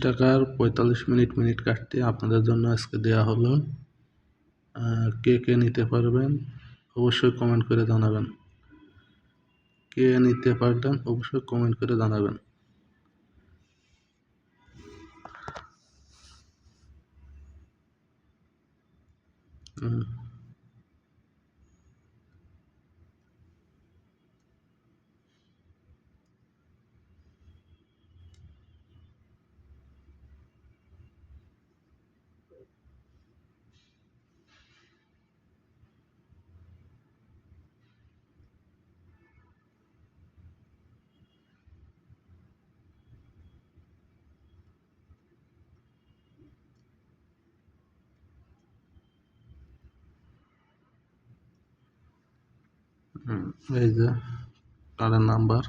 টাকার 45 মিনিট কাটতে আপনাদের জন্য আজকে দেয়া হলো। কে কে নিতে পারবেন অবশ্যই কমেন্ট করে জানাবেন। কে নিতে পারবেন অবশ্যই কমেন্ট করে জানাবেন। এই যে কার্ডের নাম্বার।